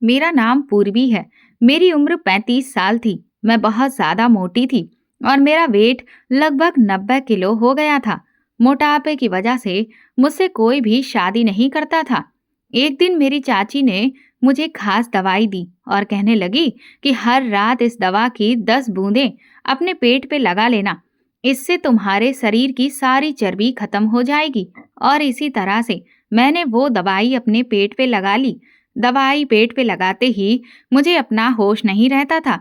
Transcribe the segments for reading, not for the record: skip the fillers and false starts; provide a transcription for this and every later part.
मेरा नाम पूर्वी है। मेरी उम्र 35 साल थी। मैं बहुत ज़्यादा मोटी थी और मेरा वेट लगभग 90 किलो हो गया था। मोटापे की वजह से मुझसे कोई भी शादी नहीं करता था। एक दिन मेरी चाची ने मुझे खास दवाई दी और कहने लगी कि हर रात इस दवा की 10 बूंदें अपने पेट पे लगा लेना। इससे तुम्हारे शरीर की सारी चर्बी खत्म हो जाएगी। और इसी तरह से मैंने वो दवाई अपने पेट पे लगा ली। दवाई पेट पे लगाते ही मुझे अपना होश नहीं रहता था।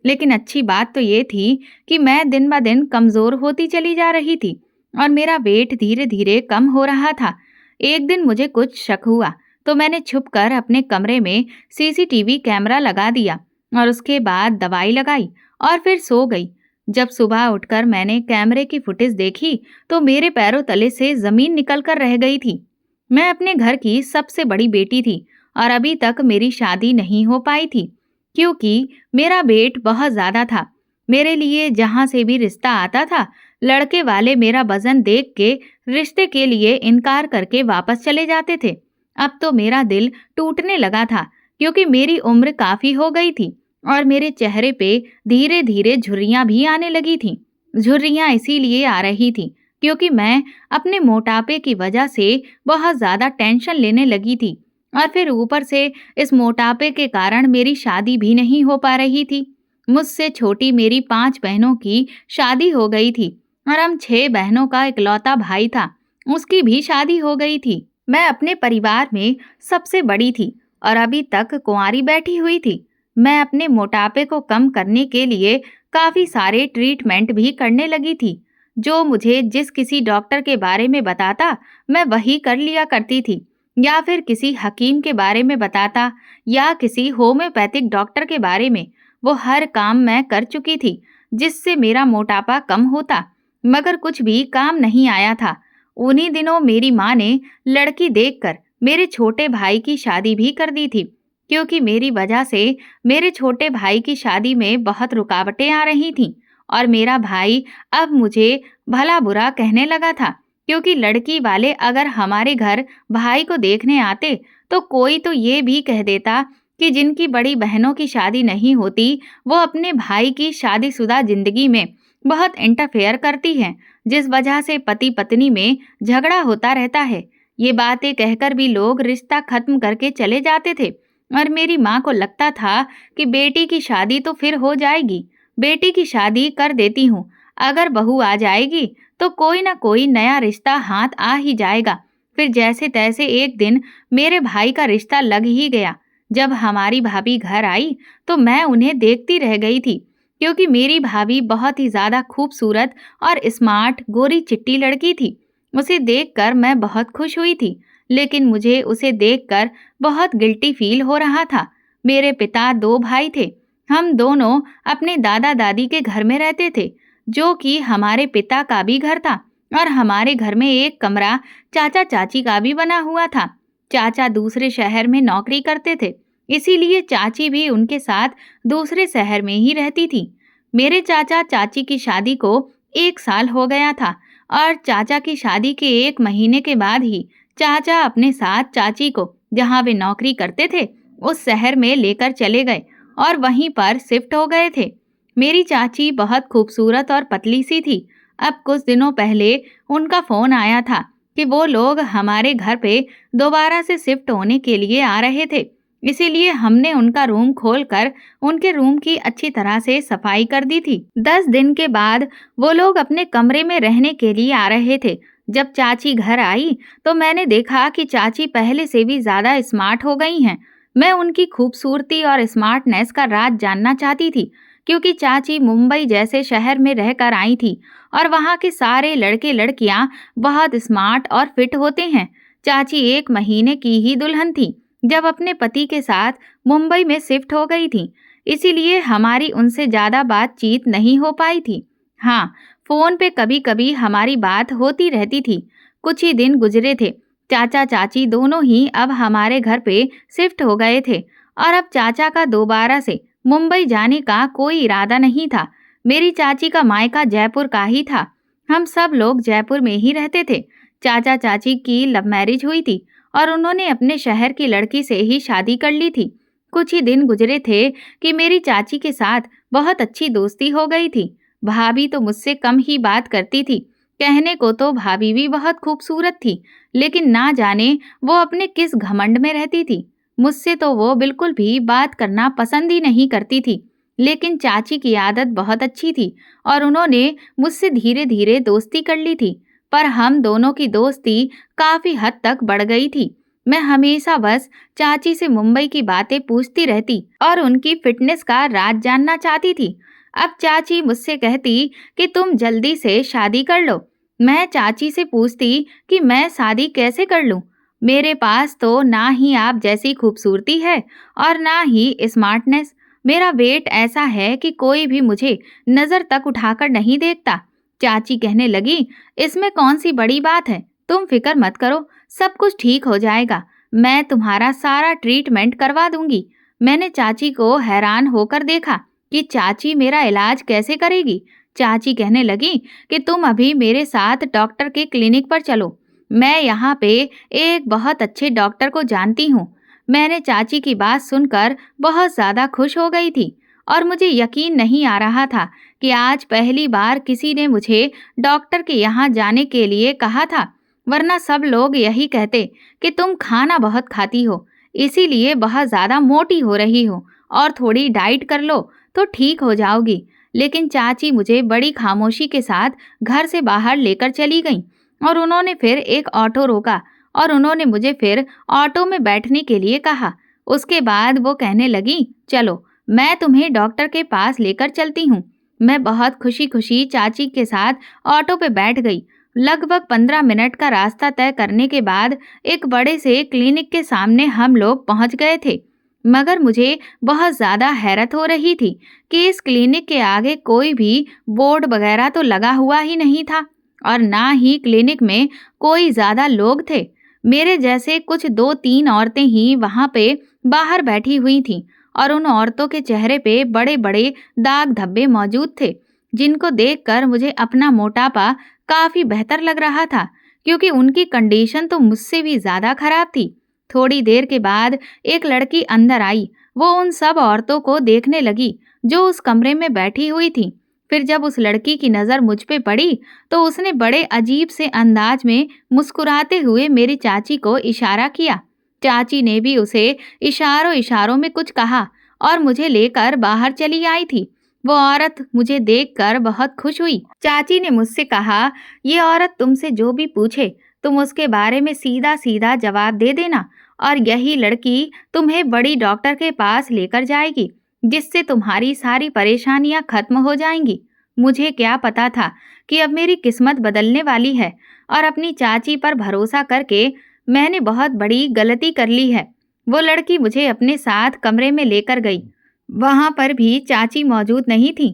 लेकिन अच्छी बात तो ये थी कि मैं दिन ब दिन कमज़ोर होती चली जा रही थी और मेरा वेट धीरे-धीरे कम हो रहा था। एक दिन मुझे कुछ शक हुआ, तो मैंने छुपकर अपने कमरे में सीसीटीवी कैमरा लगा दिया और उसके बाद दवाई लगाई और फिर सो गई। जब सुबह उठकर मैंने कैमरे की फुटेज देखी, तो मेरे पैरों तले से ज़मीन निकल कर रह गई थी। मैं अपने घर की सबसे बड़ी बेटी थी और अभी तक मेरी शादी नहीं हो पाई थी, क्योंकि मेरा वेट बहुत ज़्यादा था। मेरे लिए जहाँ से भी रिश्ता आता था, लड़के वाले मेरा वज़न देख के रिश्ते के लिए इनकार करके वापस चले जाते थे। अब तो मेरा दिल टूटने लगा था, क्योंकि मेरी उम्र काफ़ी हो गई थी और मेरे चेहरे पे धीरे-धीरे झुर्रियाँ भी आने लगी थीं। झुर्रियाँ इसीलिए आ रही थीं, क्योंकि मैं अपने मोटापे की वजह से बहुत ज़्यादा टेंशन लेने लगी थी और फिर ऊपर से इस मोटापे के कारण मेरी शादी भी नहीं हो पा रही थी। मुझसे छोटी मेरी 5 बहनों की शादी हो गई थी और हम 6 बहनों का इकलौता भाई था, उसकी भी शादी हो गई थी। मैं अपने परिवार में सबसे बड़ी थी और अभी तक कुंवारी बैठी हुई थी। मैं अपने मोटापे को कम करने के लिए काफ़ी सारे ट्रीटमेंट भी करने लगी थी। जो मुझे जिस किसी डॉक्टर के बारे में बताता, मैं वही कर लिया करती थी। या फिर किसी हकीम के बारे में बताता या किसी होम्योपैथिक डॉक्टर के बारे में, वो हर काम मैं कर चुकी थी जिससे मेरा मोटापा कम होता, मगर कुछ भी काम नहीं आया था। उन्हीं दिनों मेरी माँ ने लड़की देखकर मेरे छोटे भाई की शादी भी कर दी थी, क्योंकि मेरी वजह से मेरे छोटे भाई की शादी में बहुत रुकावटें आ रही थीं और मेरा भाई अब मुझे भला बुरा कहने लगा था, क्योंकि लड़की वाले अगर हमारे घर भाई को देखने आते तो कोई तो ये भी कह देता कि जिनकी बड़ी बहनों की शादी नहीं होती, वो अपने भाई की शादीशुदा जिंदगी में बहुत इंटरफेयर करती हैं, जिस वजह से पति पत्नी में झगड़ा होता रहता है। ये बातें कहकर भी लोग रिश्ता खत्म करके चले जाते थे और मेरी माँ को लगता था कि बेटी की शादी तो फिर हो जाएगी, बेटी की शादी कर देती हूँ, अगर बहू आ जाएगी तो कोई ना कोई नया रिश्ता हाथ आ ही जाएगा। फिर जैसे तैसे एक दिन मेरे भाई का रिश्ता लग ही गया। जब हमारी भाभी घर आई तो मैं उन्हें देखती रह गई थी, क्योंकि मेरी भाभी बहुत ही ज़्यादा खूबसूरत और स्मार्ट गोरी चिट्टी लड़की थी। उसे देखकर मैं बहुत खुश हुई थी, लेकिन मुझे उसे देखकर बहुत गिल्टी फील हो रहा था। मेरे पिता 2 भाई थे। हम दोनों अपने दादा दादी के घर में रहते थे, जो कि हमारे पिता का भी घर था और हमारे घर में एक कमरा चाचा चाची का भी बना हुआ था। चाचा दूसरे शहर में नौकरी करते थे, इसीलिए चाची भी उनके साथ दूसरे शहर में ही रहती थी। मेरे चाचा चाची की शादी को 1 साल हो गया था और चाचा की शादी के 1 महीने के बाद ही चाचा अपने साथ चाची को, जहाँ वे नौकरी करते थे, उस शहर में लेकर चले गए और वहीं पर शिफ्ट हो गए थे। मेरी चाची बहुत खूबसूरत और पतली सी थी। अब कुछ दिनों पहले उनका फ़ोन आया था कि वो लोग हमारे घर पे दोबारा से शिफ्ट होने के लिए आ रहे थे। इसीलिए हमने उनका रूम खोलकर उनके रूम की अच्छी तरह से सफाई कर दी थी। 10 दिन के बाद वो लोग अपने कमरे में रहने के लिए आ रहे थे। जब चाची घर आई तो मैंने देखा कि चाची पहले से भी ज़्यादा स्मार्ट हो गई हैं। मैं उनकी खूबसूरती और स्मार्टनेस का राज जानना चाहती थी, क्योंकि चाची मुंबई जैसे शहर में रहकर आई थी और वहाँ के सारे लड़के लड़कियाँ बहुत स्मार्ट और फिट होते हैं। चाची 1 महीने की ही दुल्हन थी जब अपने पति के साथ मुंबई में शिफ्ट हो गई थी, इसीलिए हमारी उनसे ज़्यादा बातचीत नहीं हो पाई थी। हाँ, फ़ोन पे कभी-कभी हमारी बात होती रहती थी। कुछ ही दिन गुजरे थे, चाचा-चाची दोनों ही अब हमारे घर पे शिफ्ट हो गए थे और अब चाचा का दोबारा से मुंबई जाने का कोई इरादा नहीं था। मेरी चाची का मायका जयपुर का ही था। हम सब लोग जयपुर में ही रहते थे। चाचा-चाची की लव मैरिज हुई थी और उन्होंने अपने शहर की लड़की से ही शादी कर ली थी। कुछ ही दिन गुजरे थे कि मेरी चाची के साथ बहुत अच्छी दोस्ती हो गई थी। भाभी तो मुझसे कम ही बात करती थी। कहने को तो भाभी भी बहुत खूबसूरत थी, लेकिन ना जाने वो अपने किस घमंड में रहती थी। मुझसे तो वो बिल्कुल भी बात करना पसंद ही नहीं करती थी। लेकिन चाची की आदत बहुत अच्छी थी और उन्होंने मुझसे धीरे धीरे दोस्ती कर ली थी। पर हम दोनों की दोस्ती काफी हद तक बढ़ गई थी। मैं हमेशा बस चाची से मुंबई की बातें पूछती रहती और उनकी फिटनेस का राज जानना चाहती थी। अब चाची मुझसे कहती कि तुम जल्दी से शादी कर लो। मैं चाची से पूछती कि मैं शादी कैसे कर लूं? मेरे पास तो ना ही आप जैसी खूबसूरती है और ना ही स्मार्टनेस। मेरा वेट ऐसा है कि कोई भी मुझे नजर तक उठाकर नहीं देखता। चाची कहने लगी, इसमें कौन सी बड़ी बात है, तुम फिक्र मत करो, सब कुछ ठीक हो जाएगा। मैं तुम्हारा सारा ट्रीटमेंट करवा दूंगी। मैंने चाची को हैरान होकर देखा कि चाची मेरा इलाज कैसे करेगी। चाची कहने लगी कि तुम अभी मेरे साथ डॉक्टर के क्लिनिक पर चलो। मैं यहाँ पे एक बहुत अच्छे डॉक्टर को जानती हूँ। मैंने चाची की बात सुनकर बहुत ज़्यादा खुश हो गई थी और मुझे यकीन नहीं आ रहा था कि आज पहली बार किसी ने मुझे डॉक्टर के यहाँ जाने के लिए कहा था। वरना सब लोग यही कहते कि तुम खाना बहुत खाती हो, इसीलिए बहुत ज़्यादा मोटी हो रही हो और थोड़ी डाइट कर लो तो ठीक हो जाओगी। लेकिन चाची मुझे बड़ी खामोशी के साथ घर से बाहर लेकर चली गईं और उन्होंने फिर एक ऑटो रोका और उन्होंने मुझे फिर ऑटो में बैठने के लिए कहा। उसके बाद वो कहने लगी, चलो मैं तुम्हें डॉक्टर के पास लेकर चलती हूँ। मैं बहुत खुशी खुशी चाची के साथ ऑटो पे बैठ गई। लगभग 15 मिनट का रास्ता तय करने के बाद एक बड़े से क्लिनिक के सामने हम लोग पहुंच गए थे। मगर मुझे बहुत ज़्यादा हैरत हो रही थी कि इस क्लिनिक के आगे कोई भी बोर्ड वगैरह तो लगा हुआ ही नहीं था और ना ही क्लिनिक में कोई ज़्यादा लोग थे। मेरे जैसे कुछ 2-3 औरतें ही वहाँ पे बाहर बैठी हुई थीं और उन औरतों के चेहरे पे बड़े बड़े दाग धब्बे मौजूद थे, जिनको देखकर मुझे अपना मोटापा काफ़ी बेहतर लग रहा था, क्योंकि उनकी कंडीशन तो मुझसे भी ज़्यादा खराब थी। थोड़ी देर के बाद एक लड़की अंदर आई। वो उन सब औरतों को देखने लगी जो उस कमरे में बैठी हुई थी। फिर जब उस लड़की की नज़र मुझ पे पड़ी तो उसने बड़े अजीब से अंदाज में मुस्कुराते हुए मेरी चाची को इशारा किया। चाची ने भी उसे इशारों इशारों में कुछ कहा और मुझे लेकर बाहर चली आई थी। वो औरत मुझे देखकर बहुत खुश हुई। चाची ने मुझसे कहा, ये औरत तुमसे जो भी पूछे तुम उसके बारे में सीधा सीधा जवाब दे देना और यही लड़की तुम्हें बड़ी डॉक्टर के पास लेकर जाएगी, जिससे तुम्हारी सारी परेशानियां खत्म हो जाएंगी। मुझे क्या पता था कि अब मेरी किस्मत बदलने वाली है और अपनी चाची पर भरोसा करके मैंने बहुत बड़ी गलती कर ली है। वो लड़की मुझे अपने साथ कमरे में लेकर गई। वहां पर भी चाची मौजूद नहीं थी।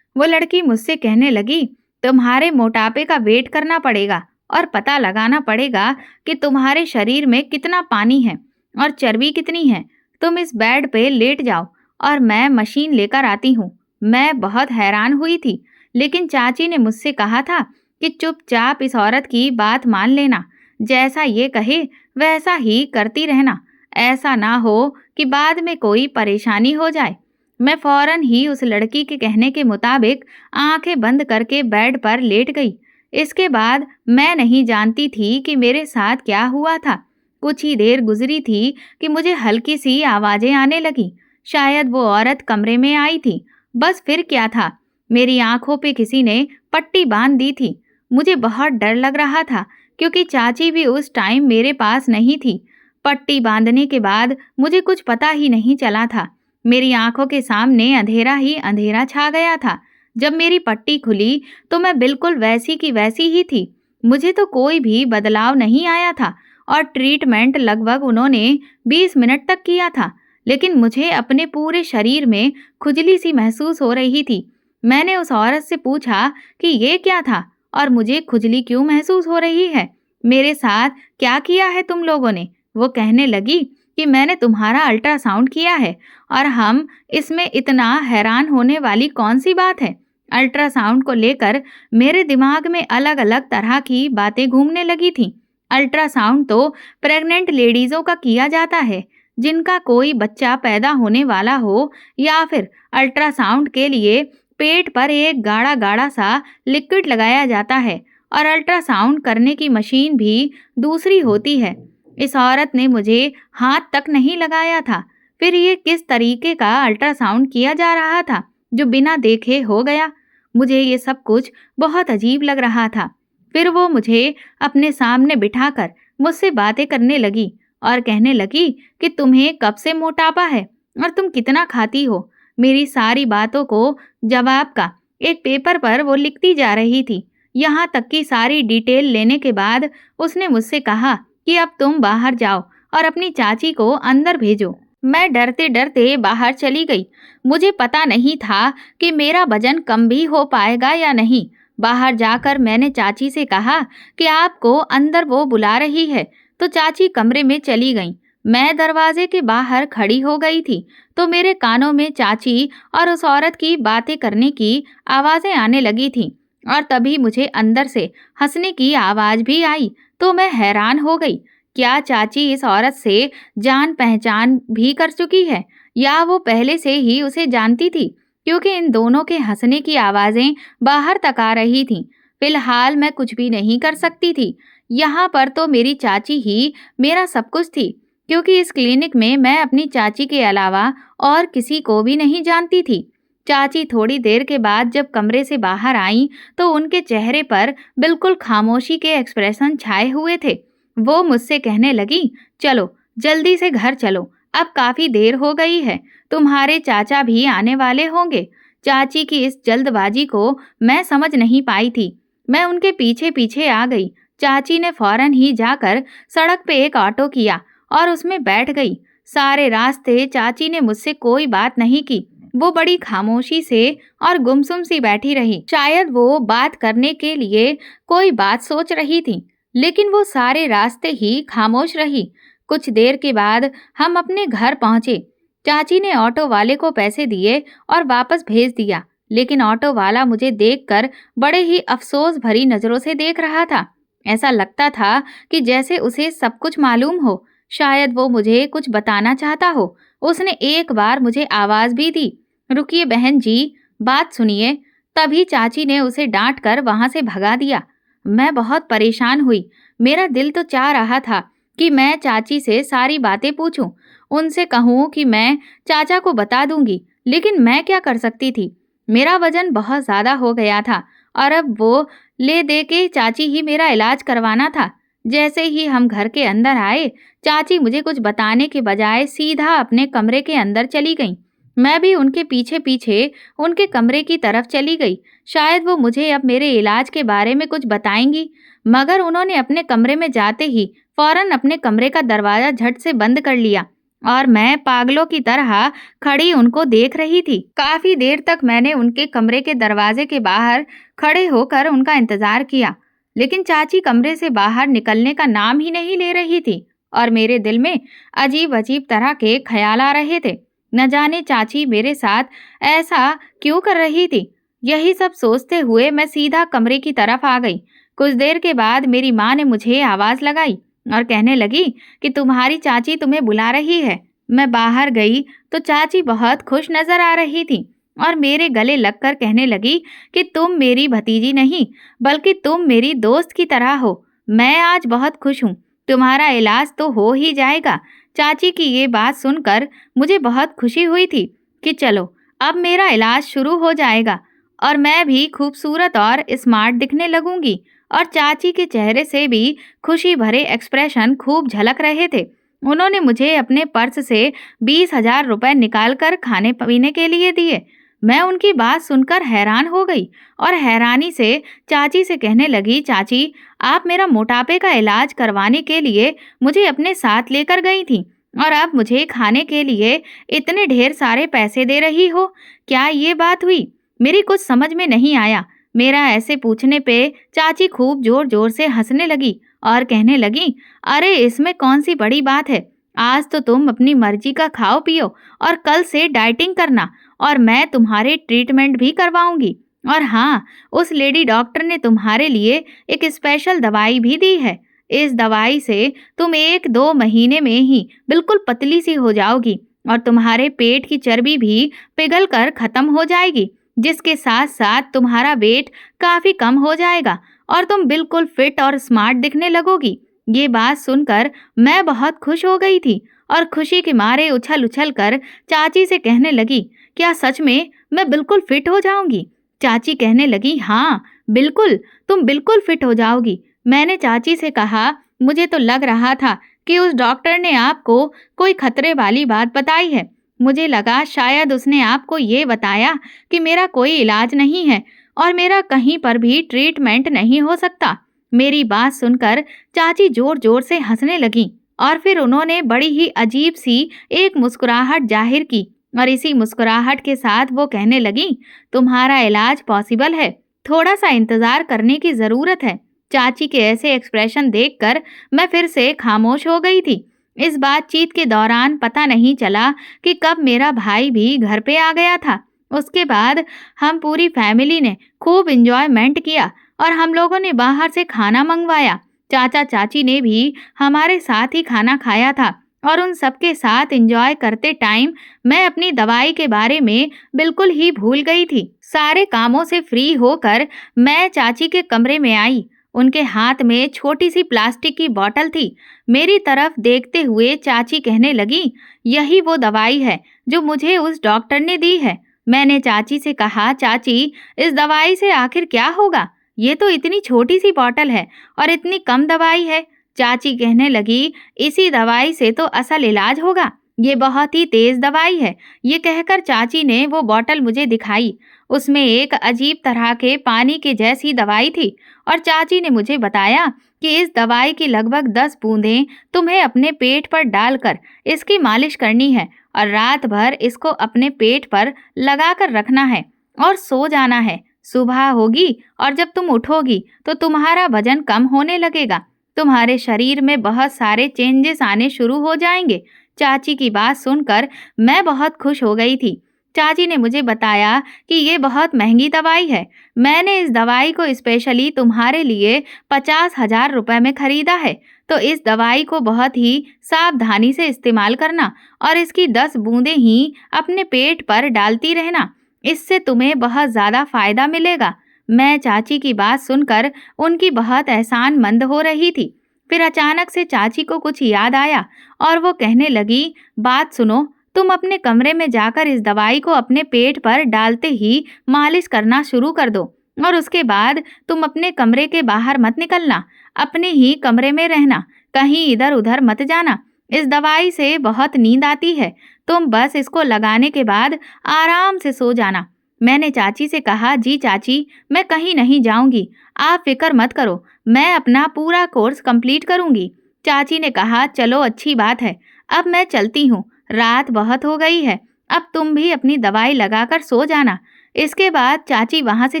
वो लड़की मुझसे कहने लगी, तुम्हारे मोटापे का वेट करना पड़ेगा और पता लगाना पड़ेगा कि तुम्हारे शरीर में कितना पानी है और चर्बी कितनी है। तुम इस बेड पे लेट जाओ और मैं मशीन लेकर आती हूँ। मैं बहुत हैरान हुई थी, लेकिन चाची ने मुझसे कहा था कि चुपचाप इस औरत की बात मान लेना, जैसा ये कहे वैसा ही करती रहना, ऐसा ना हो कि बाद में कोई परेशानी हो जाए। मैं फौरन ही उस लड़की के कहने के मुताबिक आंखें बंद करके बेड पर लेट गई। इसके बाद मैं नहीं जानती थी कि मेरे साथ क्या हुआ था। कुछ ही देर गुजरी थी कि मुझे हल्की सी आवाजें आने लगी। शायद वो औरत कमरे में आई थी। बस फिर क्या था, मेरी आंखों पे किसी ने पट्टी बांध दी थी। मुझे बहुत डर लग रहा था क्योंकि चाची भी उस टाइम मेरे पास नहीं थी। पट्टी बांधने के बाद मुझे कुछ पता ही नहीं चला था। मेरी आंखों के सामने अंधेरा ही अंधेरा छा गया था। जब मेरी पट्टी खुली तो मैं बिल्कुल वैसी की वैसी ही थी। मुझे तो कोई भी बदलाव नहीं आया था और ट्रीटमेंट लगभग उन्होंने 20 मिनट तक किया था, लेकिन मुझे अपने पूरे शरीर में खुजली सी महसूस हो रही थी। मैंने उस औरत से पूछा कि ये क्या था और मुझे खुजली क्यों महसूस हो रही है, मेरे साथ क्या किया है तुम लोगों ने? वो कहने लगी कि मैंने तुम्हारा अल्ट्रासाउंड किया है और हम इसमें इतना हैरान होने वाली कौन सी बात है। अल्ट्रासाउंड को लेकर मेरे दिमाग में अलग अलग तरह की बातें घूमने लगी थीं। अल्ट्रासाउंड तो प्रेग्नेंट लेडीज़ों का किया जाता है, जिनका कोई बच्चा पैदा होने वाला हो या फिर अल्ट्रासाउंड के लिए पेट पर एक गाढ़ा गाढ़ा सा लिक्विड लगाया जाता है और अल्ट्रासाउंड करने की मशीन भी दूसरी होती है। इस औरत ने मुझे हाथ तक नहीं लगाया था। फिर ये किस तरीके का अल्ट्रासाउंड किया जा रहा था जो बिना देखे हो गया? मुझे ये सब कुछ बहुत अजीब लग रहा था। फिर वो मुझे अपने सामने बिठाकर मुझसे बातें करने लगी और कहने लगी कि तुम्हें कब से मोटापा है और तुम कितना खाती हो। मेरी सारी बातों को जवाब का एक पेपर पर वो लिखती जा रही थी। यहाँ तक कि सारी डिटेल लेने के बाद उसने मुझसे कहा कि अब तुम बाहर जाओ और अपनी चाची को अंदर भेजो। मैं डरते डरते बाहर चली गई। मुझे पता नहीं था कि मेरा वजन कम भी हो पाएगा या नहीं। बाहर जाकर मैंने चाची से कहा कि आपको अंदर वो बुला रही है, तो चाची कमरे में चली गईं। मैं दरवाजे के बाहर खड़ी हो गई थी तो मेरे कानों में चाची और उस औरत की बातें करने की आवाज़ें आने लगी थीं और तभी मुझे अंदर से हंसने की आवाज़ भी आई तो मैं हैरान हो गई। क्या चाची इस औरत से जान पहचान भी कर चुकी है या वो पहले से ही उसे जानती थी? क्योंकि इन दोनों के हंसने की आवाज़ें बाहर तक आ रही थीं। फिलहाल मैं कुछ भी नहीं कर सकती थी। यहाँ पर तो मेरी चाची ही मेरा सब कुछ थी, क्योंकि इस क्लिनिक में मैं अपनी चाची के अलावा और किसी को भी नहीं जानती थी। चाची थोड़ी देर के बाद जब कमरे से बाहर आईं तो उनके चेहरे पर बिल्कुल खामोशी के एक्सप्रेशन छाए हुए थे। वो मुझसे कहने लगी, चलो जल्दी से घर चलो, अब काफ़ी देर हो गई है, तुम्हारे चाचा भी आने वाले होंगे। चाची की इस जल्दबाजी को मैं समझ नहीं पाई थी। मैं उनके पीछे पीछे आ गई। चाची ने फौरन ही जाकर सड़क पे एक ऑटो किया और उसमें बैठ गई। सारे रास्ते चाची ने मुझसे कोई बात नहीं की। वो बड़ी खामोशी से और गुमसुम सी बैठी रही। शायद वो बात करने के लिए कोई बात सोच रही थी, लेकिन वो सारे रास्ते ही खामोश रही। कुछ देर के बाद हम अपने घर पहुंचे। चाची ने ऑटो वाले को पैसे दिए और वापस भेज दिया, लेकिन ऑटो वाला मुझे देखकर बड़े ही अफसोस भरी नजरों से देख रहा था। ऐसा लगता था कि जैसे उसे सब कुछ मालूम हो। शायद वो मुझे कुछ बताना चाहता हो। उसने एक बार मुझे आवाज भी दी, रुकिए बहन जी, बात सुनिए। तभी चाची ने उसे डांट कर वहां से भगा दिया। मैं बहुत परेशान हुई। मेरा दिल तो चाह रहा था कि मैं चाची से सारी बातें पूछूं, उनसे कहूं कि मैं चाचा को बता दूंगी, लेकिन मैं क्या कर सकती थी? मेरा वजन बहुत ज़्यादा हो गया था और अब वो ले दे के चाची ही मेरा इलाज करवाना था। जैसे ही हम घर के अंदर आए, चाची मुझे कुछ बताने के बजाय सीधा अपने कमरे के अंदर चली गईं। मैं भी उनके पीछे पीछे उनके कमरे की तरफ चली गई। शायद वो मुझे अब मेरे इलाज के बारे में कुछ बताएंगी, मगर उन्होंने अपने कमरे में जाते ही फौरन अपने कमरे का दरवाज़ा झट से बंद कर लिया और मैं पागलों की तरह खड़ी उनको देख रही थी। काफ़ी देर तक मैंने उनके कमरे के दरवाजे के बाहर खड़े होकर उनका इंतज़ार किया, लेकिन चाची कमरे से बाहर निकलने का नाम ही नहीं ले रही थी और मेरे दिल में अजीब अजीब तरह के ख्याल आ रहे थे। न जाने चाची मेरे साथ ऐसा क्यों कर रही थी। यही सब सोचते हुए मैं सीधा कमरे की तरफ आ गई। कुछ देर के बाद मेरी माँ ने मुझे आवाज़ लगाई और कहने लगी कि तुम्हारी चाची तुम्हें बुला रही है। मैं बाहर गई तो चाची बहुत खुश नजर आ रही थी और मेरे गले लगकर कहने लगी कि तुम मेरी भतीजी नहीं, बल्कि तुम मेरी दोस्त की तरह हो। मैं आज बहुत खुश हूँ, तुम्हारा इलाज तो हो ही जाएगा। चाची की ये बात सुनकर मुझे बहुत खुशी हुई थी कि चलो अब मेरा इलाज शुरू हो जाएगा और मैं भी खूबसूरत और स्मार्ट दिखने लगूंगी। और चाची के चेहरे से भी खुशी भरे एक्सप्रेशन खूब झलक रहे थे। उन्होंने मुझे अपने पर्स से 20,000 रुपए निकाल कर खाने पीने के लिए दिए। मैं उनकी बात सुनकर हैरान हो गई और हैरानी से चाची से कहने लगी, चाची आप मेरा मोटापे का इलाज करवाने के लिए मुझे अपने साथ लेकर गई थी और अब मुझे खाने के लिए इतने ढेर सारे पैसे दे रही हो। क्या ये बात हुई? मेरी कुछ समझ में नहीं आया। मेरा ऐसे पूछने पे चाची खूब जोर जोर से हंसने लगी और कहने लगी, अरे इसमें कौन सी बड़ी बात है, आज तो तुम अपनी मर्जी का खाओ पियो और कल से डाइटिंग करना और मैं तुम्हारे ट्रीटमेंट भी करवाऊंगी। और हाँ, उस लेडी डॉक्टर ने तुम्हारे लिए एक स्पेशल दवाई भी दी है। इस दवाई से तुम 1-2 महीने में ही बिल्कुल पतली सी हो जाओगी और तुम्हारे पेट की चर्बी भी पिघल कर खत्म हो जाएगी, जिसके साथ साथ तुम्हारा वेट काफी कम हो जाएगा और तुम बिल्कुल फिट और स्मार्ट दिखने लगोगी। ये बात सुनकर मैं बहुत खुश हो गई थी और खुशी के मारे उछल-उछल कर चाची से कहने लगी, क्या सच में मैं बिल्कुल फिट हो जाऊंगी? चाची कहने लगी, हाँ, बिल्कुल, तुम बिल्कुल फिट हो जाओगी। मैंने चाची से कहा, मुझे तो लग रहा था कि उस डॉक्टर ने आपको कोई खतरे वाली बात बताई है। मुझे लगा शायद उसने आपको ये बताया कि मेरा कोई इलाज नहीं है और मेरा कहीं पर भी ट्रीटमेंट नहीं हो सकता। मेरी बात सुनकर चाची जोर-जोर से हंसने लगीं और फिर उन्होंने बड़ी ही अजीब सी एक मुस्कुराहट जाहिर की और इसी मुस्कुराहट के साथ वो कहने लगीं, तुम्हारा इलाज पॉसिबल है, थोड़ा सा इंतजार करने की जरूरत है। चाची के ऐसे एक्सप्रेशन देखकर मैं फिर से खामोश हो गई थी। इस बातचीत के दौरान पता नहीं चला कि कब मेरा भाई भी घर पे आ गया था। उसके बाद हम पूरी फैमिली ने खूब इंजॉयमेंट किया और हम लोगों ने बाहर से खाना मंगवाया। चाचा चाची ने भी हमारे साथ ही खाना खाया था और उन सबके साथ एंजॉय करते टाइम मैं अपनी दवाई के बारे में बिल्कुल ही भूल गई थी। सारे कामों से फ्री होकर मैं चाची के कमरे में आई। उनके हाथ में छोटी सी प्लास्टिक की बोतल थी। मेरी तरफ देखते हुए चाची कहने लगी, यही वो दवाई है जो मुझे उस डॉक्टर ने दी है। मैंने चाची से कहा, चाची, इस दवाई से आखिर क्या होगा? ये तो इतनी छोटी सी बोतल है और इतनी कम दवाई है। चाची कहने लगी, इसी दवाई से तो असल इलाज होगा। ये बहुत ही तेज दवाई है। ये कहकर चाची ने वो बोतल मुझे दिखाई। उसमें एक अजीब तरह के पानी के जैसी दवाई थी और चाची ने मुझे बताया कि इस दवाई की लगभग 10 बूंदें तुम्हें अपने पेट पर डालकर इसकी मालिश करनी है और रात भर इसको अपने पेट पर लगाकर रखना है और सो जाना है। सुबह होगी और जब तुम उठोगी तो तुम्हारा वजन कम होने लगेगा। तुम्हारे शरीर में बहुत सारे चेंजेस आने शुरू हो जाएंगे। चाची की बात सुनकर मैं बहुत खुश हो गई थी। चाची ने मुझे बताया कि ये बहुत महंगी दवाई है। मैंने इस दवाई को स्पेशली तुम्हारे लिए 50,000 रुपए में खरीदा है। तो इस दवाई को बहुत ही सावधानी से इस्तेमाल करना और इसकी 10 बूंदें ही अपने पेट पर डालती रहना। इससे तुम्हें बहुत ज़्यादा फायदा मिलेगा। मैं चाची की बात सुनकर उनकी बहुत एहसानमंद हो रही थी। फिर अचानक से चाची को कुछ याद आया और वो कहने लगी, बात सुनो, तुम अपने कमरे में जाकर इस दवाई को अपने पेट पर डालते ही मालिश करना शुरू कर दो और उसके बाद तुम अपने कमरे के बाहर मत निकलना, अपने ही कमरे में रहना, कहीं इधर उधर मत जाना। इस दवाई से बहुत नींद आती है। तुम बस इसको लगाने के बाद आराम से सो जाना। मैंने चाची से कहा, जी चाची, मैं कहीं नहीं जाऊंगी, आप फिक्र मत करो, मैं अपना पूरा कोर्स कंप्लीट करूंगी। चाची ने कहा, चलो अच्छी बात है, अब मैं चलती हूँ, रात बहुत हो गई है, अब तुम भी अपनी दवाई लगाकर सो जाना। इसके बाद चाची वहां से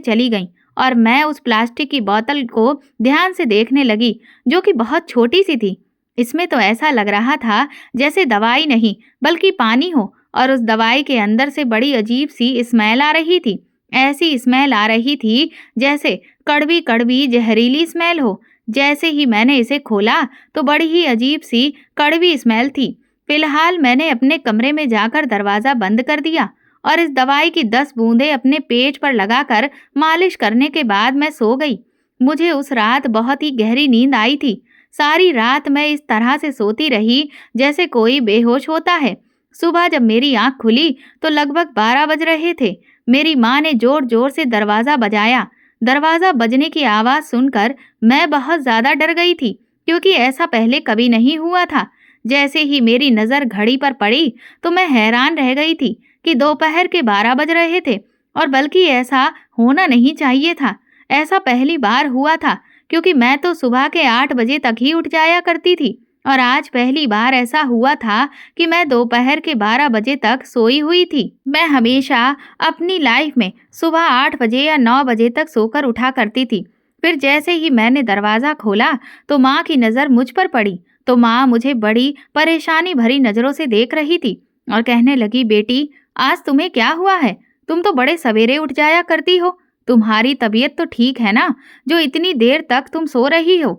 चली गईं और मैं उस प्लास्टिक की बोतल को ध्यान से देखने लगी, जो कि बहुत छोटी सी थी। इसमें तो ऐसा लग रहा था जैसे दवाई नहीं बल्कि पानी हो और उस दवाई के अंदर से बड़ी अजीब सी स्मेल आ रही थी। ऐसी स्मेल आ रही थी जैसे कड़वी कड़वी जहरीली स्मेल हो। जैसे ही मैंने इसे खोला तो बड़ी ही अजीब सी कड़वी स्मेल थी। फिलहाल मैंने अपने कमरे में जाकर दरवाज़ा बंद कर दिया और इस दवाई की 10 बूंदें अपने पेट पर लगाकर मालिश करने के बाद मैं सो गई। मुझे उस रात बहुत ही गहरी नींद आई थी। सारी रात मैं इस तरह से सोती रही जैसे कोई बेहोश होता है। सुबह जब मेरी आंख खुली तो लगभग 12 बज रहे थे। मेरी माँ ने जोर जोर से दरवाज़ा बजाया। दरवाज़ा बजने की आवाज़ सुनकर मैं बहुत ज़्यादा डर गई थी, क्योंकि ऐसा पहले कभी नहीं हुआ था। जैसे ही मेरी नज़र घड़ी पर पड़ी तो मैं हैरान रह गई थी कि दोपहर के 12 बज रहे थे और बल्कि ऐसा होना नहीं चाहिए था। ऐसा पहली बार हुआ था, क्योंकि मैं तो सुबह के 8 बजे तक ही उठ जाया करती थी और आज पहली बार ऐसा हुआ था कि मैं दोपहर के 12 बजे तक सोई हुई थी। मैं हमेशा अपनी लाइफ में सुबह 8 बजे या 9 बजे तक सोकर उठा करती थी। फिर जैसे ही मैंने दरवाज़ा खोला तो माँ की नज़र मुझ पर पड़ी, तो माँ मुझे बड़ी परेशानी भरी नज़रों से देख रही थी और कहने लगी, बेटी, आज तुम्हें क्या हुआ है? तुम तो बड़े सवेरे उठ जाया करती हो। तुम्हारी तबीयत तो ठीक है ना, जो इतनी देर तक तुम सो रही हो?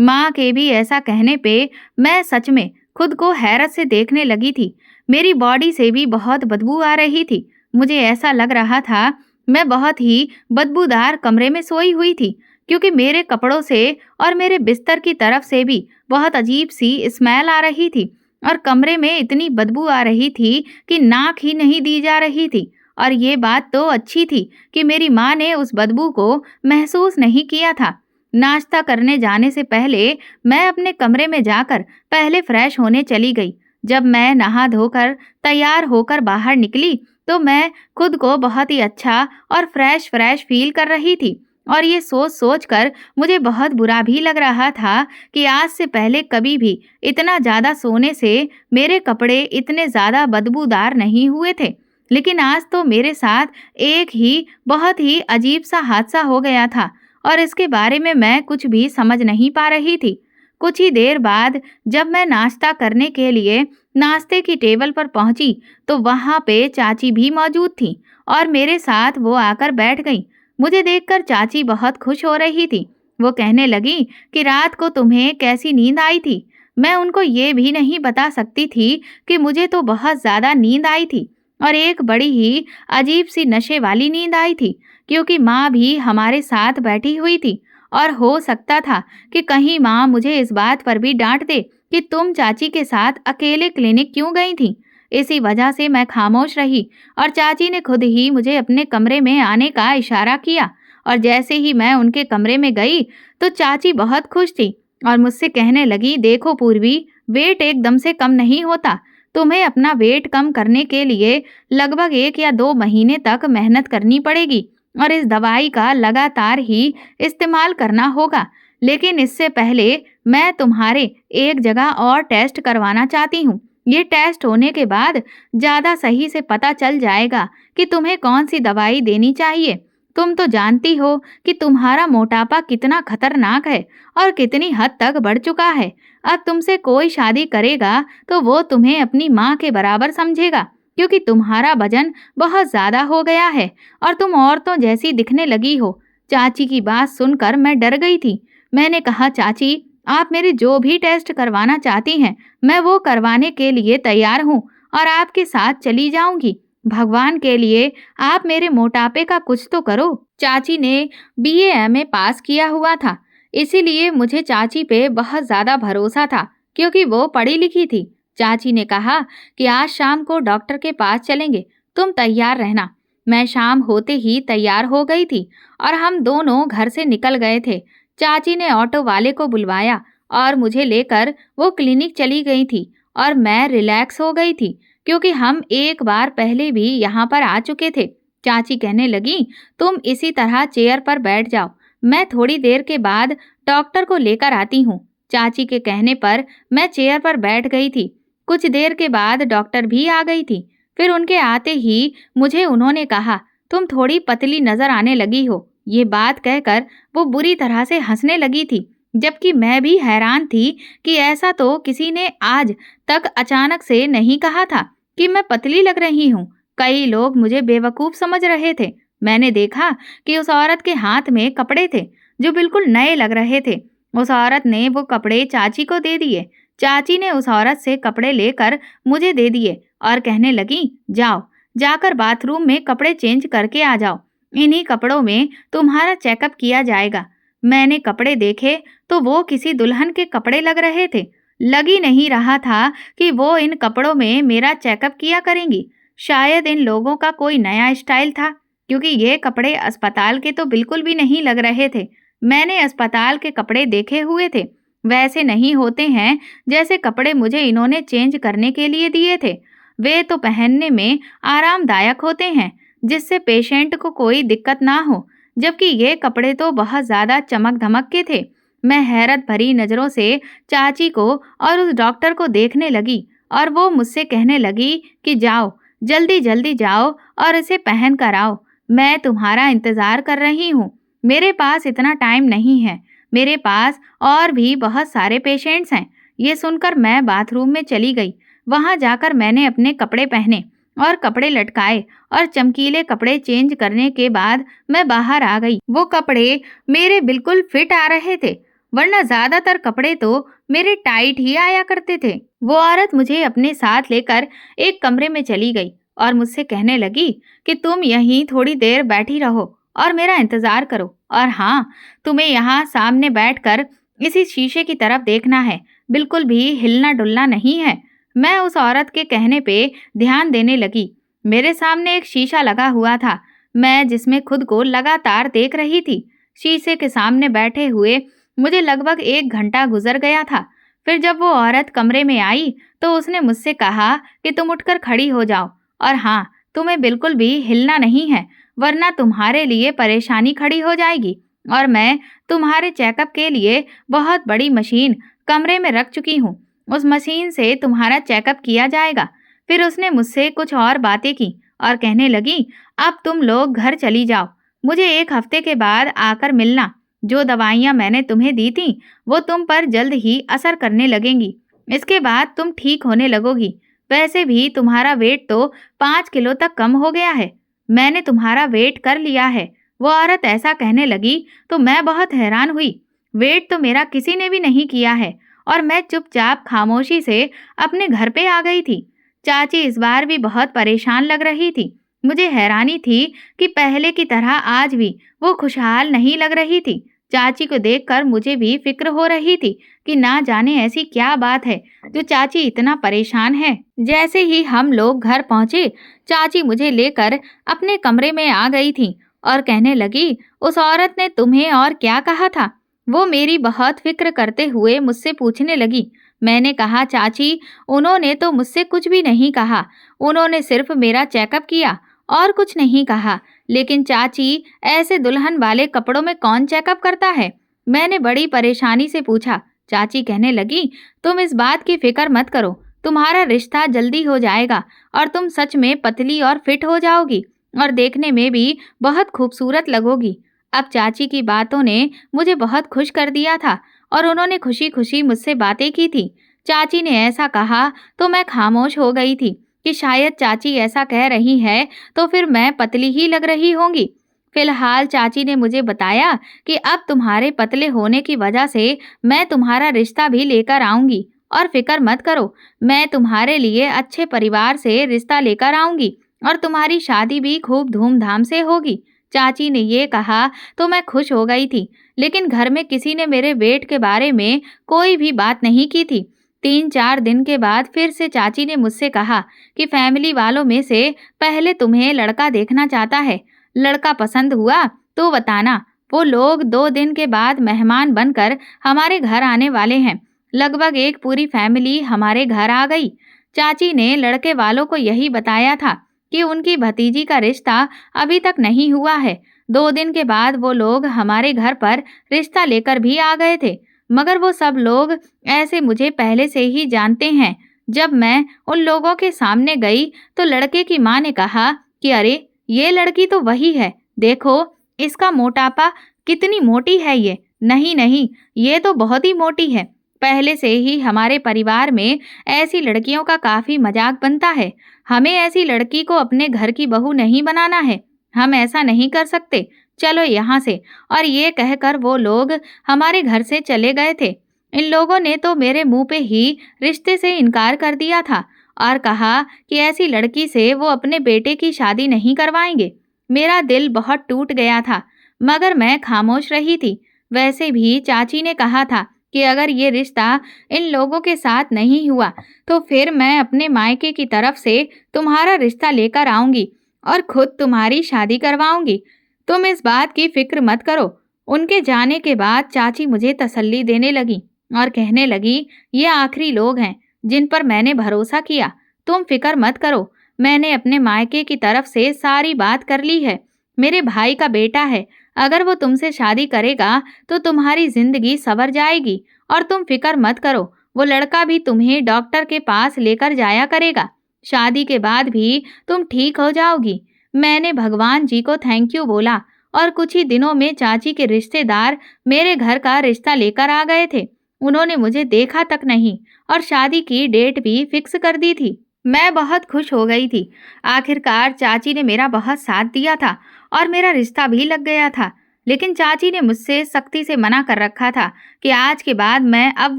माँ के भी ऐसा कहने पे मैं सच में खुद को हैरत से देखने लगी थी। मेरी बॉडी से भी बहुत बदबू आ रही थी। मुझे ऐसा लग रहा था मैं बहुत ही बदबूदार कमरे में सोई हुई थी, क्योंकि मेरे कपड़ों से और मेरे बिस्तर की तरफ से भी बहुत अजीब सी स्मेल आ रही थी और कमरे में इतनी बदबू आ रही थी कि नाक ही नहीं दी जा रही थी। और ये बात तो अच्छी थी कि मेरी माँ ने उस बदबू को महसूस नहीं किया था। नाश्ता करने जाने से पहले मैं अपने कमरे में जाकर पहले फ्रेश होने चली गई। जब मैं नहा धोकर तैयार होकर बाहर निकली तो मैं खुद को बहुत ही अच्छा और फ्रेश फ्रेश फील कर रही थी। और ये सोच सोच कर मुझे बहुत बुरा भी लग रहा था कि आज से पहले कभी भी इतना ज़्यादा सोने से मेरे कपड़े इतने ज़्यादा बदबूदार नहीं हुए थे। लेकिन आज तो मेरे साथ एक ही बहुत ही अजीब सा हादसा हो गया था और इसके बारे में मैं कुछ भी समझ नहीं पा रही थी। कुछ ही देर बाद जब मैं नाश्ता करने के लिए नाश्ते की टेबल पर पहुंची तो वहां पे चाची भी मौजूद थी और मेरे साथ वो आकर बैठ गई। मुझे देखकर चाची बहुत खुश हो रही थी। वो कहने लगी कि रात को तुम्हें कैसी नींद आई थी। मैं उनको ये भी नहीं बता सकती थी कि मुझे तो बहुत ज़्यादा नींद आई थी और एक बड़ी ही अजीब सी नशे वाली नींद आई थी, क्योंकि माँ भी हमारे साथ बैठी हुई थी और हो सकता था कि कहीं माँ मुझे इस बात पर भी डांट दे कि तुम चाची के साथ अकेले क्लिनिक क्यों गई थी। इसी वजह से मैं खामोश रही और चाची ने खुद ही मुझे अपने कमरे में आने का इशारा किया और जैसे ही मैं उनके कमरे में गई तो चाची बहुत खुश थी और मुझसे कहने लगी, देखो पूर्वी, वेट एकदम से कम नहीं होता। तुम्हें अपना वेट कम करने के लिए लगभग 1 या 2 महीने तक मेहनत करनी पड़ेगी और इस दवाई का लगातार ही इस्तेमाल करना होगा। लेकिन इससे पहले मैं तुम्हारे एक जगह और टेस्ट करवाना चाहती हूँ। ये टेस्ट होने के बाद ज़्यादा सही से पता चल जाएगा कि तुम्हें कौन सी दवाई देनी चाहिए। तुम तो जानती हो कि तुम्हारा मोटापा कितना खतरनाक है और कितनी हद तक बढ़ चुका है। अब तुमसे कोई शादी करेगा तो वो तुम्हें अपनी माँ के बराबर समझेगा, क्योंकि तुम्हारा वजन बहुत ज़्यादा हो गया है और तुम औरतों जैसी दिखने लगी हो। चाची की बात सुनकर मैं डर गई थी। मैंने कहा, चाची, आप मेरे जो भी टेस्ट करवाना चाहती हैं मैं वो करवाने के लिए तैयार हूँ और आपके साथ चली जाऊंगी। भगवान के लिए आप मेरे मोटापे का कुछ तो करो। चाची ने बीए एमए पास किया हुआ था, इसीलिए मुझे चाची पे बहुत ज़्यादा भरोसा था, क्योंकि वो पढ़ी लिखी थी। चाची ने कहा कि आज शाम को डॉक्टर के पास चलेंगे, तुम तैयार रहना। मैं शाम होते ही तैयार हो गई थी और हम दोनों घर से निकल गए थे। चाची ने ऑटो वाले को बुलवाया और मुझे लेकर वो क्लिनिक चली गई थी और मैं रिलैक्स हो गई थी, क्योंकि हम एक बार पहले भी यहाँ पर आ चुके थे। चाची कहने लगी, तुम इसी तरह चेयर पर बैठ जाओ, मैं थोड़ी देर के बाद डॉक्टर को लेकर आती हूँ। चाची के कहने पर मैं चेयर पर बैठ गई थी। कुछ देर के बाद डॉक्टर भी आ गई थी। फिर उनके आते ही मुझे उन्होंने कहा, तुम थोड़ी पतली नजर आने लगी हो। ये बात कहकर वो बुरी तरह से हंसने लगी थी, जबकि मैं भी हैरान थी कि ऐसा तो किसी ने आज तक अचानक से नहीं कहा था कि मैं पतली लग रही हूँ। कई लोग मुझे बेवकूफ़ समझ रहे थे। मैंने देखा कि उस औरत के हाथ में कपड़े थे जो बिल्कुल नए लग रहे थे। उस औरत ने वो कपड़े चाची को दे दिए। चाची ने उस औरत से कपड़े लेकर मुझे दे दिए और कहने लगी, जाओ, जाकर बाथरूम में कपड़े चेंज करके आ जाओ। इन्हीं कपड़ों में तुम्हारा चेकअप किया जाएगा। मैंने कपड़े देखे तो वो किसी दुल्हन के कपड़े लग रहे थे। लग ही नहीं रहा था कि वो इन कपड़ों में मेरा चेकअप किया करेंगी। शायद इन लोगों का कोई नया स्टाइल था, क्योंकि ये कपड़े अस्पताल के तो बिल्कुल भी नहीं लग रहे थे। मैंने अस्पताल के कपड़े देखे हुए थे, वैसे नहीं होते हैं जैसे कपड़े मुझे इन्होंने चेंज करने के लिए दिए थे। वे तो पहनने में आरामदायक होते हैं, जिससे पेशेंट को कोई दिक्कत ना हो, जबकि ये कपड़े तो बहुत ज़्यादा चमक धमक के थे। मैं हैरत भरी नज़रों से चाची को और उस डॉक्टर को देखने लगी और वो मुझसे कहने लगी कि जाओ, जल्दी जल्दी जाओ और इसे पहन कर आओ। मैं तुम्हारा इंतज़ार कर रही हूँ। मेरे पास इतना टाइम नहीं है, मेरे पास और भी बहुत सारे पेशेंट्स हैं। ये सुनकर मैं बाथरूम में चली गई। वहाँ जाकर मैंने अपने कपड़े पहने और कपड़े लटकाए और चमकीले कपड़े चेंज करने के बाद मैं बाहर आ गई। वो कपड़े मेरे बिल्कुल फिट आ रहे थे वरना ज्यादातर कपड़े तो मेरे टाइट ही आया करते थे। वो औरत मुझे अपने साथ लेकर एक कमरे में चली गई और मुझसे कहने लगी कि तुम यहीं थोड़ी देर बैठी रहो और मेरा इंतजार करो। और हाँ, तुम्हें यहाँ सामने बैठकर इसी शीशे की तरफ देखना है, बिल्कुल भी हिलना डुलना नहीं है। मैं उस औरत के कहने पे ध्यान देने लगी। मेरे सामने एक शीशा लगा हुआ था, मैं जिसमें खुद को लगातार देख रही थी। शीशे के सामने बैठे हुए मुझे लगभग 1 घंटा गुजर गया था। फिर जब वो औरत कमरे में आई तो उसने मुझसे कहा कि तुम उठकर खड़ी हो जाओ और हाँ, तुम्हें बिल्कुल भी हिलना नहीं है, वरना तुम्हारे लिए परेशानी खड़ी हो जाएगी। और मैं तुम्हारे चेकअप के लिए बहुत बड़ी मशीन कमरे में रख चुकी हूँ। उस मशीन से तुम्हारा चेकअप किया जाएगा। फिर उसने मुझसे कुछ और बातें की और कहने लगी, अब तुम लोग घर चली जाओ, मुझे 1 हफ्ते के बाद आकर मिलना। जो दवाइयाँ मैंने तुम्हें दी थी वो तुम पर जल्द ही असर करने लगेंगी। इसके बाद तुम ठीक होने लगोगी। वैसे भी तुम्हारा वेट तो 5 किलो तक कम हो गया है। मैंने तुम्हारा वेट कर लिया है। वो औरत ऐसा कहने लगी तो मैं बहुत हैरान हुई। वेट तो मेरा किसी ने भी नहीं किया है और मैं चुपचाप खामोशी से अपने घर पे आ गई थी। चाची इस बार भी बहुत परेशान लग रही थी। मुझे हैरानी थी कि पहले की तरह आज भी वो खुशहाल नहीं लग रही थी। चाची को देखकर मुझे भी फिक्र हो रही थी कि ना जाने ऐसी क्या बात है जो चाची इतना परेशान है। जैसे ही हम लोग घर पहुंचे, चाची मुझे लेकर अपने कमरे में आ गई थी और कहने लगी, उस औरत ने तुम्हें और क्या कहा था? वो मेरी बहुत फिक्र करते हुए मुझसे पूछने लगी। मैंने कहा, चाची, उन्होंने तो मुझसे कुछ भी नहीं कहा, उन्होंने सिर्फ मेरा चेकअप किया और कुछ नहीं कहा। लेकिन चाची, ऐसे दुल्हन वाले कपड़ों में कौन चेकअप करता है? मैंने बड़ी परेशानी से पूछा। चाची कहने लगी, तुम इस बात की फिक्र मत करो, तुम्हारा रिश्ता जल्दी हो जाएगा और तुम सच में पतली और फिट हो जाओगी और देखने में भी बहुत खूबसूरत लगोगी। अब चाची की बातों ने मुझे बहुत खुश कर दिया था और उन्होंने खुशी खुशी मुझसे बातें की थी। चाची ने ऐसा कहा तो मैं खामोश हो गई थी कि शायद चाची ऐसा कह रही है तो फिर मैं पतली ही लग रही होंगी। फिलहाल चाची ने मुझे बताया कि अब तुम्हारे पतले होने की वजह से मैं तुम्हारा रिश्ता भी लेकर आऊंगी और फिक्र मत करो, मैं तुम्हारे लिए अच्छे परिवार से रिश्ता लेकर आऊंगी और तुम्हारी शादी भी खूब धूमधाम से होगी। चाची ने ये कहा तो मैं खुश हो गई थी, लेकिन घर में किसी ने मेरे वेट के बारे में कोई भी बात नहीं की थी। 3-4 दिन के बाद फिर से चाची ने मुझसे कहा कि फैमिली वालों में से पहले तुम्हें लड़का देखना चाहता है। लड़का पसंद हुआ तो बताना। वो लोग 2 दिन के बाद मेहमान बनकर हमारे घर आने वाले हैं। लगभग एक पूरी फैमिली हमारे घर आ गई। चाची ने लड़के वालों को यही बताया था कि उनकी भतीजी का रिश्ता अभी तक नहीं हुआ है। 2 दिन के बाद वो लोग हमारे घर पर रिश्ता लेकर भी आ गए थे, मगर वो सब लोग ऐसे मुझे पहले से ही जानते हैं। जब मैं उन लोगों के सामने गई तो लड़के की माँ ने कहा कि अरे, ये लड़की तो वही है, देखो इसका मोटापा, कितनी मोटी है ये। नहीं नहीं, ये तो बहुत ही मोटी है। पहले से ही हमारे परिवार में ऐसी लड़कियों का काफी मजाक बनता है। हमें ऐसी लड़की को अपने घर की बहू नहीं बनाना है, हम ऐसा नहीं कर सकते, चलो यहाँ से। और ये कहकर वो लोग हमारे घर से चले गए थे। इन लोगों ने तो मेरे मुंह पे ही रिश्ते से इनकार कर दिया था और कहा कि ऐसी लड़की से वो अपने बेटे की शादी नहीं करवाएंगे। मेरा दिल बहुत टूट गया था, मगर मैं खामोश रही थी। वैसे भी चाची ने कहा था कि अगर ये रिश्ता इन लोगों के साथ नहीं हुआ तो फिर मैं अपने मायके की तरफ से तुम्हारा रिश्ता लेकर आऊंगी और खुद तुम्हारी शादी करवाऊंगी। तुम इस बात की फिक्र मत करो। उनके जाने के बाद चाची मुझे तसल्ली देने लगी और कहने लगी, ये आखिरी लोग हैं जिन पर मैंने भरोसा किया, तुम फिक्र मत करो। मैंने अपने मायके की तरफ से सारी बात कर ली है। मेरे भाई का बेटा है, अगर वो तुमसे शादी करेगा तो तुम्हारी जिंदगी संवर जाएगी और तुम फिक्र मत करो, वो लड़का भी तुम्हें डॉक्टर के पास लेकर जाया करेगा। शादी के बाद भी तुम ठीक हो जाओगी। मैंने भगवान जी को थैंक यू बोला और कुछ ही दिनों में चाची के रिश्तेदार मेरे घर का रिश्ता लेकर आ गए थे। उन्होंने मुझे देखा तक नहीं और शादी की डेट भी फिक्स कर दी थी। मैं बहुत खुश हो गई थी। आखिरकार चाची ने मेरा बहुत साथ दिया था और मेरा रिश्ता भी लग गया था। लेकिन चाची ने मुझसे सख्ती से मना कर रखा था कि आज के बाद मैं अब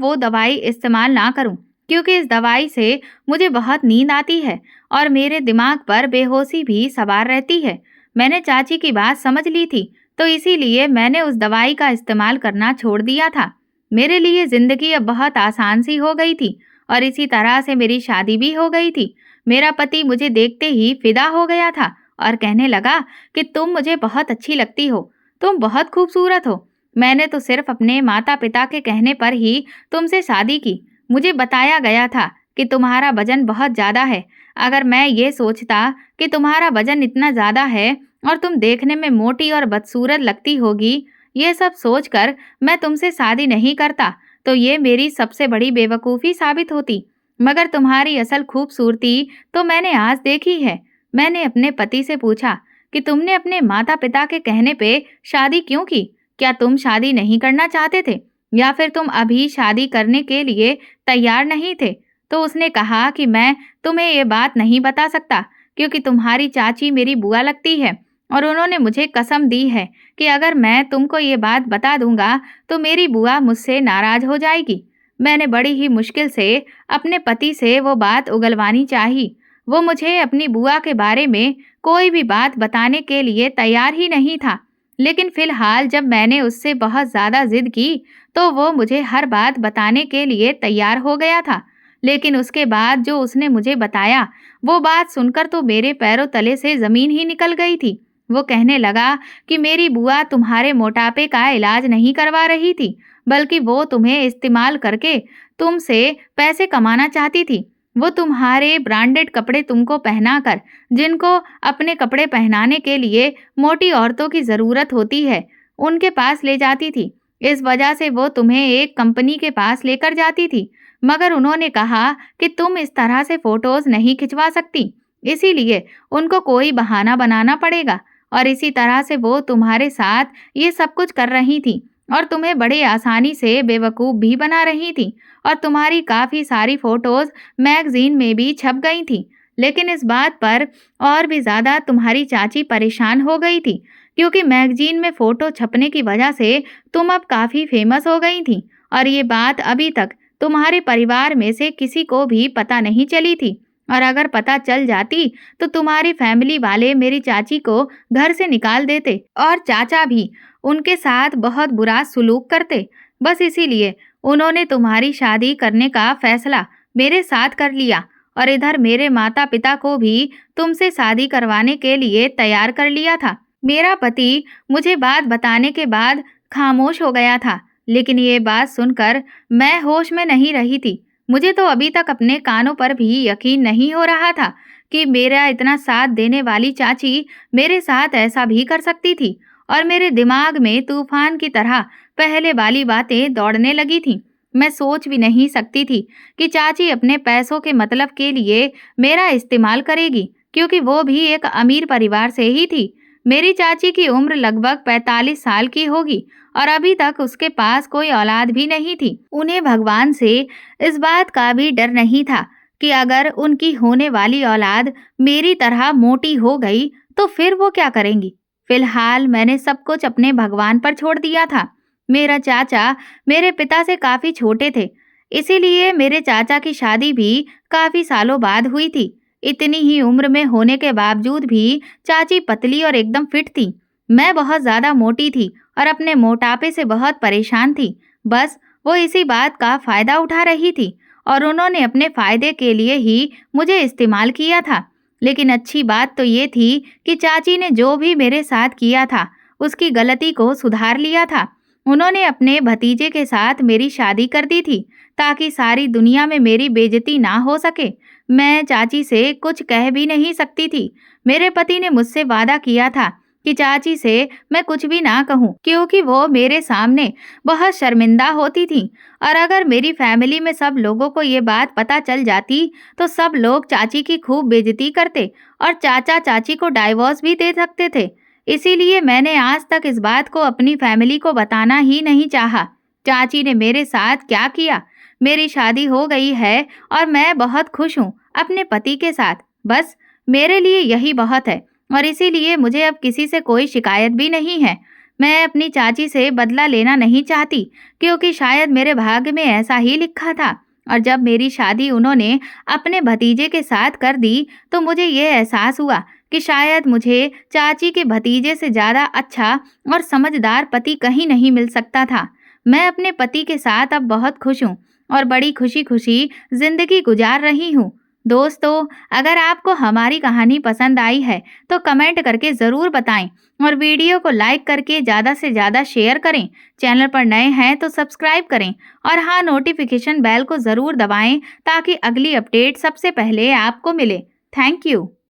वो दवाई इस्तेमाल ना करूं, क्योंकि इस दवाई से मुझे बहुत नींद आती है और मेरे दिमाग पर बेहोशी भी सवार रहती है। मैंने चाची की बात समझ ली थी, तो इसीलिए मैंने उस दवाई का इस्तेमाल करना छोड़ दिया था। मेरे लिए जिंदगी अब बहुत आसान सी हो गई थी और इसी तरह से मेरी शादी भी हो गई थी। मेरा पति मुझे देखते ही फिदा हो गया था और कहने लगा कि तुम मुझे बहुत अच्छी लगती हो, तुम बहुत खूबसूरत हो। मैंने तो सिर्फ अपने माता पिता के कहने पर ही तुमसे शादी की। मुझे बताया गया था कि तुम्हारा वजन बहुत ज़्यादा है। अगर मैं ये सोचता कि तुम्हारा वजन इतना ज़्यादा है और तुम देखने में मोटी और बदसूरत लगती होगी, ये सब सोचकर मैं तुमसे शादी नहीं करता, तो ये मेरी सबसे बड़ी बेवकूफ़ी साबित होती। मगर तुम्हारी असल खूबसूरती तो मैंने आज देखी है। मैंने अपने पति से पूछा कि तुमने अपने माता पिता के कहने पे शादी क्यों की? क्या तुम शादी नहीं करना चाहते थे या फिर तुम अभी शादी करने के लिए तैयार नहीं थे? तो उसने कहा कि मैं तुम्हें ये बात नहीं बता सकता, क्योंकि तुम्हारी चाची मेरी बुआ लगती है और उन्होंने मुझे कसम दी है कि अगर मैं तुमको ये बात बता दूंगा तो मेरी बुआ मुझसे नाराज हो जाएगी। मैंने बड़ी ही मुश्किल से अपने पति से वो बात उगलवानी चाही। वो मुझे अपनी बुआ के बारे में कोई भी बात बताने के लिए तैयार ही नहीं था। लेकिन फिलहाल जब मैंने उससे बहुत ज़्यादा जिद की, तो वो मुझे हर बात बताने के लिए तैयार हो गया था। लेकिन उसके बाद जो उसने मुझे बताया, वो बात सुनकर तो मेरे पैरों तले से ज़मीन ही निकल गई थी। वो कहने लगा कि मेरी बुआ तुम्हारे मोटापे का इलाज नहीं करवा रही थी, बल्कि वो तुम्हें इस्तेमाल करके तुमसे पैसे कमाना चाहती थी। वो तुम्हारे ब्रांडेड कपड़े तुमको पहनाकर, जिनको अपने कपड़े पहनाने के लिए मोटी औरतों की ज़रूरत होती है, उनके पास ले जाती थी। इस वजह से वो तुम्हें एक कंपनी के पास लेकर जाती थी, मगर उन्होंने कहा कि तुम इस तरह से फ़ोटोज़ नहीं खिंचवा सकती, इसीलिए उनको कोई बहाना बनाना पड़ेगा और इसी तरह से वो तुम्हारे साथ ये सब कुछ कर रही थी और तुम्हें बड़े आसानी से बेवकूफ़ भी बना रही थी और तुम्हारी काफ़ी सारी फ़ोटोज़ मैगज़ीन में भी छप गई थी। लेकिन इस बात पर और भी ज़्यादा तुम्हारी चाची परेशान हो गई थी, क्योंकि मैगज़ीन में फ़ोटो छपने की वजह से तुम अब काफ़ी फ़ेमस हो गई थी और ये बात अभी तक तुम्हारे परिवार में से किसी को भी पता नहीं चली थी। और अगर पता चल जाती तो तुम्हारी फैमिली वाले मेरी चाची को घर से निकाल देते और चाचा भी उनके साथ बहुत बुरा सलूक करते। बस इसीलिए उन्होंने तुम्हारी शादी करने का फैसला मेरे साथ कर लिया और इधर मेरे माता पिता को भी तुमसे शादी करवाने के लिए तैयार कर लिया था। मेरा पति मुझे बात बताने के बाद खामोश हो गया था, लेकिन ये बात सुनकर मैं होश में नहीं रही थी। मुझे तो अभी तक अपने कानों पर भी यकीन नहीं हो रहा था कि मेरा इतना साथ देने वाली चाची मेरे साथ ऐसा भी कर सकती थी और मेरे दिमाग में तूफान की तरह पहले वाली बातें दौड़ने लगी थीं। मैं सोच भी नहीं सकती थी कि चाची अपने पैसों के मतलब के लिए मेरा इस्तेमाल करेगी, क्योंकि वो भी एक अमीर परिवार से ही थी। मेरी चाची की उम्र लगभग 45 साल की होगी और अभी तक उसके पास कोई औलाद भी नहीं थी। उन्हें भगवान से इस बात का भी डर नहीं था कि अगर उनकी होने वाली औलाद मेरी तरह मोटी हो गई तो फिर वो क्या करेंगी। फिलहाल मैंने सब कुछ अपने भगवान पर छोड़ दिया था। मेरा चाचा मेरे पिता से काफ़ी छोटे थे, इसीलिए मेरे चाचा की शादी भी काफ़ी सालों बाद हुई थी। इतनी ही उम्र में होने के बावजूद भी चाची पतली और एकदम फिट थी। मैं बहुत ज़्यादा मोटी थी और अपने मोटापे से बहुत परेशान थी। बस वो इसी बात का फ़ायदा उठा रही थी और उन्होंने अपने फ़ायदे के लिए ही मुझे इस्तेमाल किया था। लेकिन अच्छी बात तो ये थी कि चाची ने जो भी मेरे साथ किया था, उसकी गलती को सुधार लिया था। उन्होंने अपने भतीजे के साथ मेरी शादी कर दी थी ताकि सारी दुनिया में मेरी बेइज्जती ना हो सके। मैं चाची से कुछ कह भी नहीं सकती थी। मेरे पति ने मुझसे वादा किया था कि चाची से मैं कुछ भी ना कहूँ, क्योंकि वो मेरे सामने बहुत शर्मिंदा होती थी और अगर मेरी फैमिली में सब लोगों को ये बात पता चल जाती तो सब लोग चाची की खूब बेइज्जती करते और चाचा चाची को डाइवोर्स भी दे सकते थे। इसीलिए मैंने आज तक इस बात को अपनी फैमिली को बताना ही नहीं चाहा। चाची ने मेरे साथ क्या किया, मेरी शादी हो गई है और मैं बहुत खुश हूँ अपने पति के साथ। बस मेरे लिए यही बहुत है और इसीलिए मुझे अब किसी से कोई शिकायत भी नहीं है। मैं अपनी चाची से बदला लेना नहीं चाहती, क्योंकि शायद मेरे भाग्य में ऐसा ही लिखा था। और जब मेरी शादी उन्होंने अपने भतीजे के साथ कर दी, तो मुझे ये एहसास हुआ कि शायद मुझे चाची के भतीजे से ज़्यादा अच्छा और समझदार पति कहीं नहीं मिल सकता था। मैं अपने पति के साथ अब बहुत खुश हूँ और बड़ी खुशी-खुशी ज़िंदगी गुजार रही हूँ। दोस्तों, अगर आपको हमारी कहानी पसंद आई है, तो कमेंट करके ज़रूर बताएं और वीडियो को लाइक करके ज़्यादा से ज़्यादा शेयर करें। चैनल पर नए हैं तो सब्सक्राइब करें और हाँ, नोटिफिकेशन बेल को ज़रूर दबाएं ताकि अगली अपडेट सबसे पहले आपको मिले। Thank you.